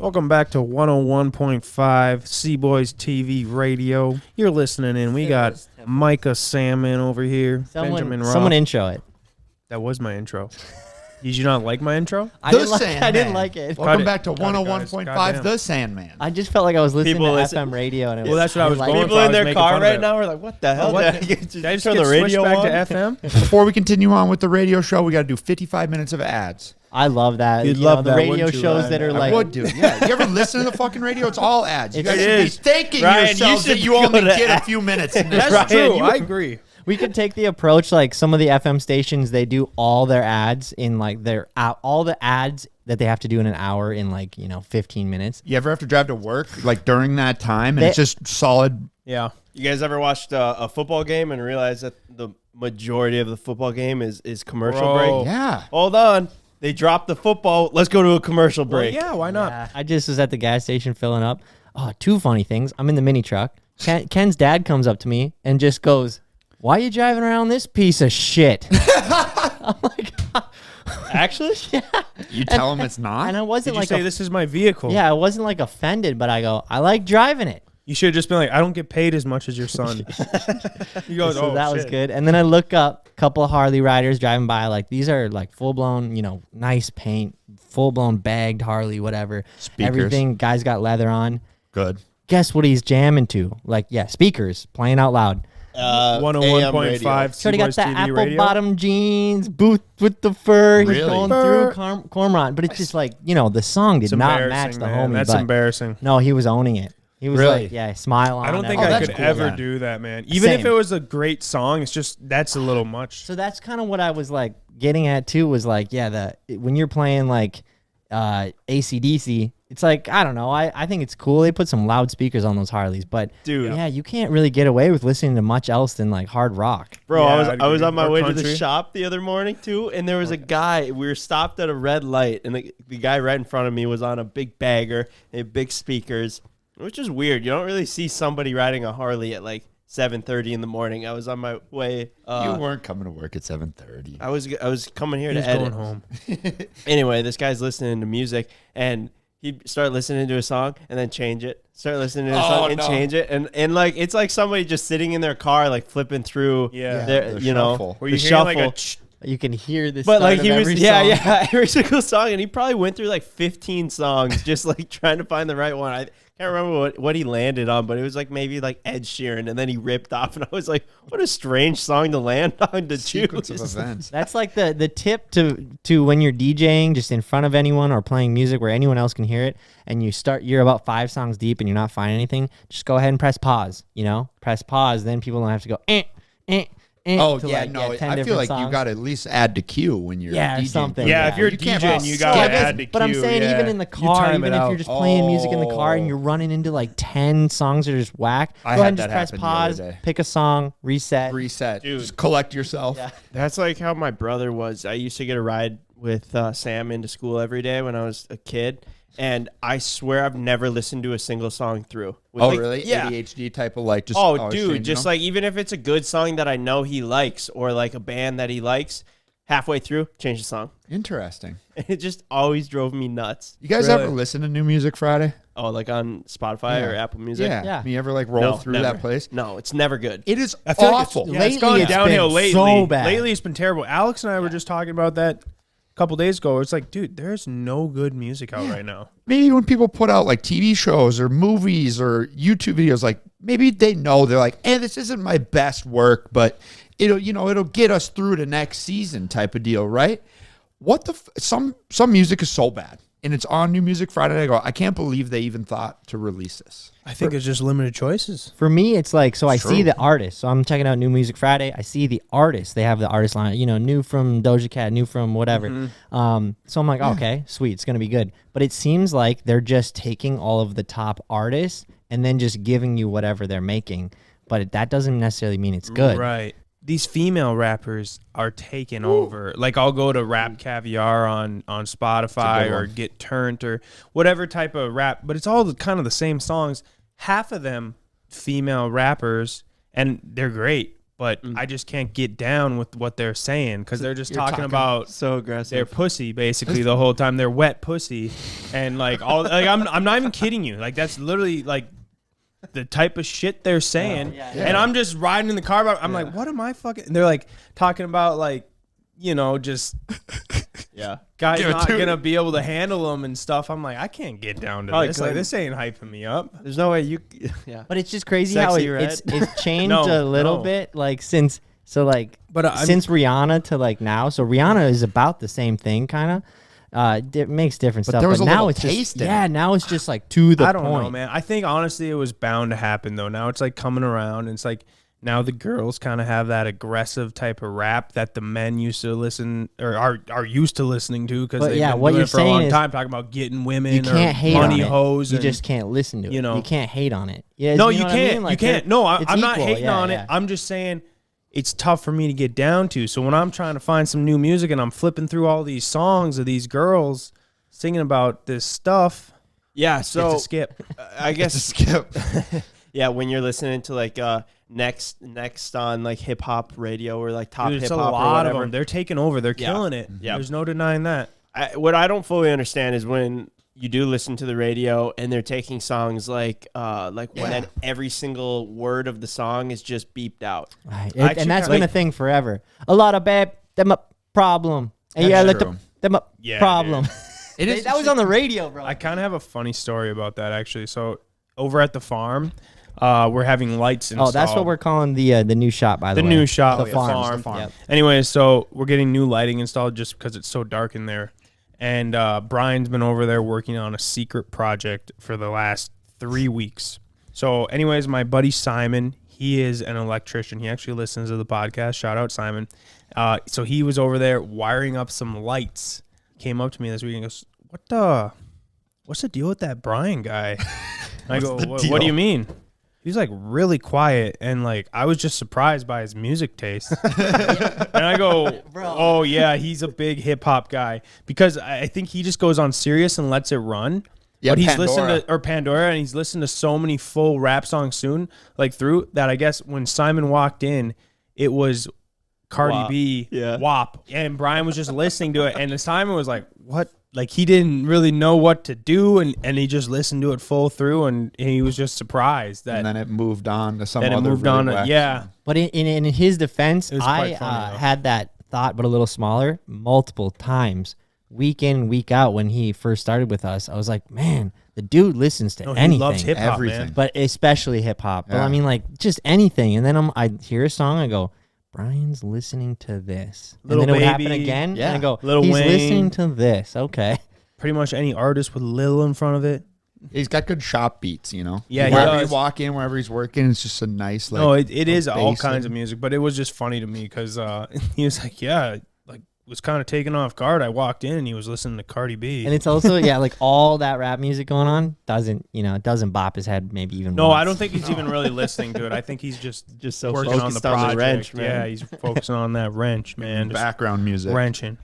Welcome back to 101.5 C-Boys TV Radio. You're listening in. We got Micah Salmon over here. Benjamin Roth. Someone intro it. That was my intro. Did you not like my intro? I didn't like it. Welcome back to 101.5 The Sandman. I just felt like I was listening to FM radio. And it was, that's what I was going for. People in their car right now are like, what the hell? Did I just turn the radio back to FM? Before we continue on with the radio show, we got to do 55 minutes of ads. I love that. You'd love the that, radio wouldn't you, shows Ryan? that are like. I would do. Yeah. You ever listen to the fucking radio? It's all ads. You It guys is. should be thanking Ryan, yourselves you that should you only go to get a few minutes in this. That's Ryan, true. I agree. We could take the approach like some of the FM stations. They do all their ads in like all the ads that they have to do in an hour in 15 minutes. You ever have to drive to work like during that time and it's just solid? Yeah. You guys ever watched a football game and realize that the majority of the football game is commercial Bro. break? Yeah. Hold on. They dropped the football. Let's go to a commercial break. Yeah, why not? Yeah, I just was at the gas station filling up. Oh, two funny things. I'm in the mini truck. Ken's dad comes up to me and just goes, "Why are you driving around this piece of shit?" I'm like, Actually? yeah. You tell them it's not? And I Did wasn't you like, say this is my vehicle? yeah, I wasn't like offended, but I go, I like driving it. You should have just been like, I don't get paid as much as your son. You go, So oh, that was shit. good. And then I look up a couple of Harley riders driving by. Like these are like full blown, nice paint, full blown bagged Harley, whatever. Speakers. Everything. Guys got leather on. Good. Guess what he's jamming to? Like, yeah, speakers playing out loud. 101.5 So he got C-Boys the TV apple Radio. bottom jeans, boot with the fur. He's Really? going Fur. through Cormorant. But it's just like, the song did It's not embarrassing, match the man. homie. That's but embarrassing. no, he was owning it. He was Really? like, yeah, smile on. I don't think Oh, I that's could cool, ever then. do that, man. Even if Same. it was a great song, it's just that's a little much. So that's kind of what I was like getting at too. Was like, yeah, when you're playing like AC/DC, it's like I don't know. I think it's cool. They put some loudspeakers on those Harleys, but Dude. yeah, you can't really get away with listening to much else than like hard rock. Bro, Yeah, I was on my Or way to country. the shop the other morning too, and there was a guy. We were stopped at a red light, and the guy right in front of me was on a big bagger and big speakers, which is weird. You don't really see somebody riding a Harley at like 7:30 in the morning. I was on my way. You weren't coming to work at 7:30. I was coming here He's to edit. going home. Anyway, this guy's listening to music, and he started listening to a song and then change it. Start listening to a song and change it, and like it's like somebody just sitting in their car, like flipping through. Yeah. their, the you know, shuffle. Were the you hearing like shuffle. a ch- You can hear this. But like he was, every yeah, song. yeah, every single song, and he probably went through like 15 songs just like trying to find the right one. I can't remember what he landed on, but it was like maybe like Ed Sheeran, and then he ripped off, and I was like, what a strange song to land on to Sequence of choose. events. That's like the tip to when you're DJing just in front of anyone or playing music where anyone else can hear it, and you're about 5 songs deep and you're not finding anything. Just go ahead and press pause. Press pause. Then people don't have to go Oh, to, yeah, like, no. get 10 I feel different like songs. you got to at least add to queue when you're Yeah, or DJing. something. Yeah, if you're You can't DJing, just you gotta skip it. add to But I'm queue, saying yeah. even in the You car, time even it if out. you're just playing music in the car and Oh. you're running into like 10 songs that are just whack, I go ahead had and just that press happen the other pause, day. pick a song, reset. Reset. Dude. Just collect yourself. Yeah. That's like how my brother was. I used to get a ride with Sam into school every day when I was a kid, and I swear I've never listened to a single song through. With, Oh, like, really? Yeah. ADHD type of like just. Oh, always dude, changing just them? like even if it's a good song that I know he likes or like a band that he likes, halfway through, change the song. Interesting. It just always drove me nuts. You guys Really? ever listen to New Music Friday? Oh, like on Spotify Yeah. or Apple Music? Yeah. Yeah. You ever like roll No, through never. that place? No, it's never good. It is I feel awful. Like it's Lately, gone it's downhill been lately. so bad. Lately, it's been terrible. Alex and I were just talking about that a couple days ago. It's like, dude, there's no good music out right now. Maybe when people put out like TV shows or movies or YouTube videos, like maybe they know they're like, hey, this isn't my best work, but it'll get us through the next season type of deal, right? What the some music is so bad, and it's on New Music Friday. And I go, I can't believe they even thought to release this. I think it's just limited choices. For me, it's like, so I see true. the artist. So I'm checking out New Music Friday. I see the artist. They have the artist line, new from Doja Cat, new from whatever. So I'm like, okay, sweet. It's going to be good. But it seems like they're just taking all of the top artists and then just giving you whatever they're making. But that doesn't necessarily mean it's good. Right. These female rappers are taking over. Like I'll go to Rap Caviar on Spotify or Get Turned or whatever type of rap, but it's all kind of the same songs. Half of them female rappers, and they're great, but I just can't get down with what they're saying because they're just talking about so aggressive. their pussy basically the whole time. They're wet pussy, and like all like I'm not even kidding you. Like that's literally like the type of shit they're saying, and I'm just riding in the car. I'm like, what am I fucking? And they're like talking about like, you know, just guys not gonna be able to handle them and stuff. I'm like, I can't get down to this. Like this ain't hyping me up. There's no way you. But it's just crazy how it's changed a little bit. Like since since Rihanna to like now. So Rihanna is about the same thing, kind of. It makes different stuff, there was but a now little it's taste just in it. now it's just like to the I don't point. know, man. I think honestly it was bound to happen though. Now it's like coming around. And it's like now the girls kind of have that aggressive type of rap that the men used to listen or are used to listening to because they've been what doing you're it for a saying long is time, talking about getting women You can't or hate money on it. hoes. You and, just can't listen to it. you know. You can't hate on it. Yeah, no, you you know what I can't. mean? Like, you can't. No, it's I'm not equal. hating on it. I'm just saying it's tough for me to get down to. So when I'm trying to find some new music and I'm flipping through all these songs of these girls singing about this stuff, So it's a skip. I guess Skip. Yeah, when you're listening to like next on like hip hop radio or like top Dude, hip it's hop a lot or of whatever. them. They're taking over. They're killing it. Yeah. There's no denying that. What I don't fully understand is when you do listen to the radio and they're taking songs like when every single word of the song is just beeped out. Right. Actually, And that's kinda- been a thing forever. A lot of bad them up problem. And That's let true. them up Yeah, problem. It is. That was on the radio, bro. I kind of have a funny story about that actually. So over at the farm, we're having lights installed. Oh, that's what we're calling the new shop, by the the way. new shop, The the farms, farm. Yep. Anyway, so we're getting new lighting installed just because it's so dark in there. And Brian's been over there working on a secret project for the last 3 weeks. So anyways, my buddy Simon, he is an electrician. He actually listens to the podcast. Shout out, Simon. So he was over there wiring up some lights. Came up to me this week and goes, what's the deal with that Brian guy? I go, what do you mean? He's like really quiet, and like I was just surprised by his music taste. And I go, oh yeah, he's a big hip hop guy because I think he just goes on Sirius and lets it run. Yeah, but he's Pandora. listened to Pandora, and he's listened to so many full rap songs through that. I guess when Simon walked in, it was Cardi WAP. B, Yeah. WAP, and Brian was just listening to it, and Simon was like, "What?" Like he didn't really know what to do, and he just listened to it full through, and he was just surprised that And then it moved on to some that it other moved really on. whack Yeah, song. But in his defense, It was I quite funny, though. had that thought, but a little smaller, multiple times, week in, week out. When he first started with us, I was like, man, the dude listens to no, he anything, loves hip hop, Everything. man. but especially hip hop. But Yeah. I mean, like just anything. And then I hear a song, I go, Brian's listening to this, Lil and then it would happen Baby. again. Yeah. And I go, Lil he's Wayne. listening to this. Okay. Pretty much any artist with Lil in front of it. He's got good shop beats, you know. Yeah, he wherever does. you walk in, wherever he's working, it's just a nice like. No, it is all bass kinds thing. of music, but it was just funny to me because he was like, yeah, like was kind of taken off guard. I walked in and he was listening to Cardi B. And it's also like all that rap music going on doesn't bop his head maybe even. No, once. I don't think he's even really listening to it. I think he's just Just so working on the focused on project. the wrench, man. Yeah, he's focusing on that wrench, man. Just background music. wrenching.